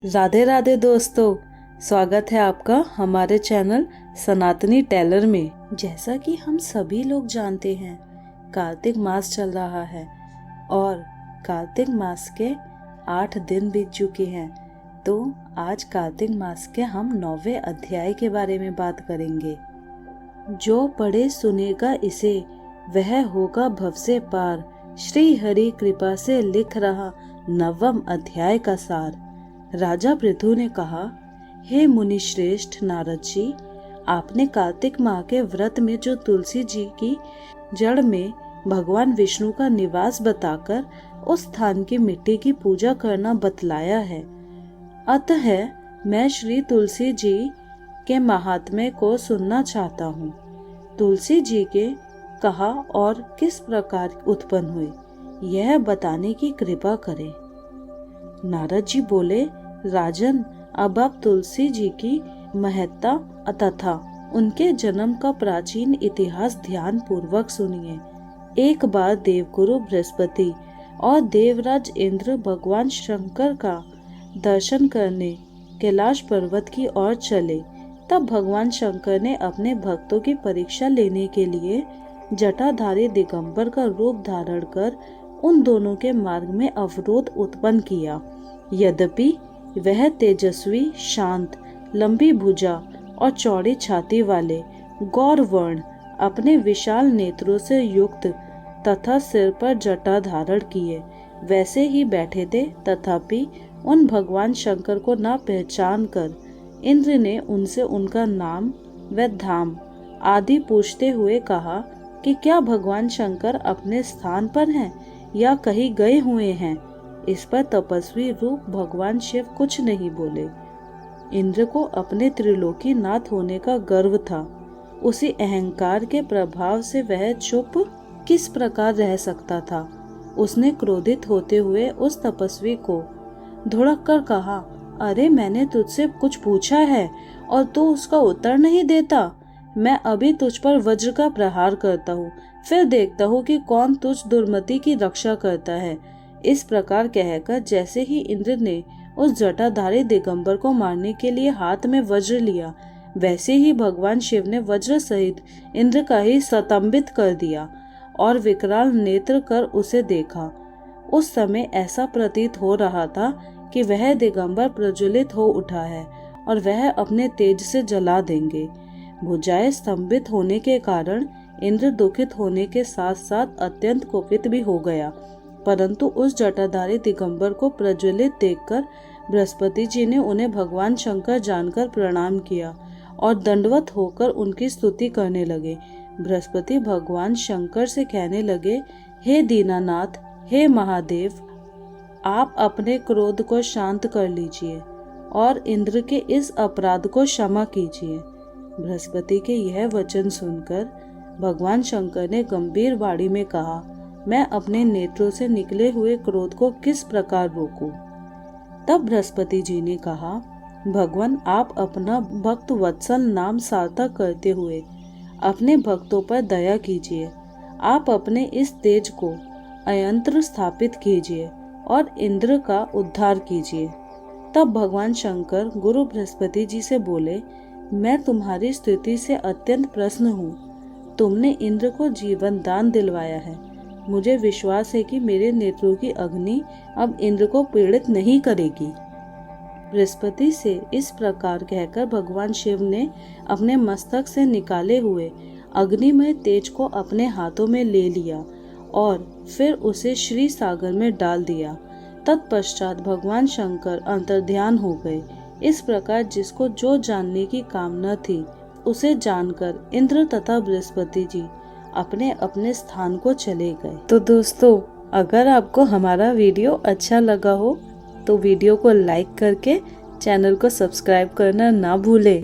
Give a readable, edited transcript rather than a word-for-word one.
राधे राधे दोस्तों, स्वागत है आपका हमारे चैनल सनातनी टेलर में। जैसा कि हम सभी लोग जानते हैं, कार्तिक मास चल रहा है और कार्तिक मास के 8 दिन बीत चुके हैं। तो आज कार्तिक मास के हम 9वें अध्याय के बारे में बात करेंगे। जो पढ़े सुनेगा इसे वह होगा भव से पार, श्री हरि कृपा से लिख रहा 9वां अध्याय का सार। राजा पृथु ने कहा, हे मुनि श्रेष्ठ नारद जी, आपने कार्तिक माह के व्रत में जो तुलसी जी की जड़ में भगवान विष्णु का निवास बताकर उस स्थान की मिट्टी की पूजा करना बतलाया है। अतः मैं श्री तुलसी जी के महात्म्य को सुनना चाहता हूँ। तुलसी जी के कहा और किस प्रकार उत्पन्न हुए, यह बताने की कृपा करें। नारद जी बोले, राजन, अब आप तुलसी जी की महत्ता तथा उनके जन्म का प्राचीन इतिहास ध्यान पूर्वक सुनिए। एक बार देवगुरु बृहस्पति और देवराज इंद्र भगवान शंकर का दर्शन करने कैलाश पर्वत की ओर चले। तब भगवान शंकर ने अपने भक्तों की परीक्षा लेने के लिए जटाधारी दिगंबर का रूप धारण कर उन दोनों के मार्ग में अवरोध उत्पन्न किया। यद्यपि वह तेजस्वी, शांत, लंबी भुजा और चौड़ी छाती वाले गौर वर्ण, अपने विशाल नेत्रों से युक्त तथा सिर पर जटा धारण किए वैसे ही बैठे थे। तथापि उन भगवान शंकर को न पहचान कर इंद्र ने उनसे उनका नाम व धाम आदि पूछते हुए कहा कि क्या भगवान शंकर अपने स्थान पर हैं या कहीं गए हुए हैं। इस पर तपस्वी रूप भगवान शिव कुछ नहीं बोले। इंद्र को अपने त्रिलोकी नाथ होने का गर्व था। उसी अहंकार के प्रभाव से वह चुप किस प्रकार रह सकता था। उसने क्रोधित होते हुए उस तपस्वी को धुड़क कर कहा, अरे मैंने तुझसे कुछ पूछा है और तू उसका उत्तर नहीं देता। मैं अभी तुझ पर वज्र का प्रहार करता हूँ, फिर देखता हूँ कि कौन तुझ दुर्मति की रक्षा करता है। इस प्रकार कहकर जैसे ही इंद्र ने उस जटाधारी दिगंबर को मारने के लिए हाथ में वज्र लिया, वैसे ही भगवान शिव ने वज्र सहित इंद्र का ही स्तंभित कर दिया और विकराल नेत्र कर उसे देखा। उस समय ऐसा प्रतीत हो रहा था कि वह दिगंबर प्रज्वलित हो उठा है और वह अपने तेज से जला देंगे। भुजाएं स्तंभित होने के कारण इंद्र दुखित होने के साथ साथ अत्यंत कुपित भी हो गया। परंतु उस जटाधारी दिगंबर को प्रज्वलित देखकर बृहस्पति जी ने उन्हें भगवान शंकर जानकर प्रणाम किया और दंडवत होकर उनकी स्तुति करने लगे। बृहस्पति भगवान शंकर से कहने लगे, हे दीनानाथ, हे महादेव, आप अपने क्रोध को शांत कर लीजिए और इंद्र के इस अपराध को क्षमा कीजिए। बृहस्पति के यह वचन सुनकर भगवान शंकर ने गंभीर वाणी में कहा, मैं अपने नेत्रों से निकले हुए क्रोध को किस प्रकार रोकूं। तब बृहस्पति जी ने कहा, भगवान, आप अपना भक्त वत्सल नाम सार्थक करते हुए अपने भक्तों पर दया कीजिए। आप अपने इस तेज को अयंत्र स्थापित कीजिए और इंद्र का उद्धार कीजिए। तब भगवान शंकर गुरु बृहस्पति जी से बोले, मैं तुम्हारी स्तुति से अत्यंत प्रसन्न हूँ। तुमने इंद्र को जीवन दान दिलवाया है। मुझे विश्वास है कि मेरे नेत्रों की अग्नि अब इंद्र को पीड़ित नहीं करेगी। बृहस्पति से इस प्रकार कहकर भगवान शिव ने अपने मस्तक से निकाले हुए अग्निमय तेज को अपने हाथों में ले लिया और फिर उसे श्री सागर में डाल दिया। तत्पश्चात भगवान शंकर अंतर्ध्यान हो गए। इस प्रकार जिसको जो जानने की कामना थी उसे जानकर इंद्र तथा बृहस्पति जी अपने अपने स्थान को चले गए। तो दोस्तों, अगर आपको हमारा वीडियो अच्छा लगा हो तो वीडियो को लाइक करके चैनल को सब्सक्राइब करना ना भूलें।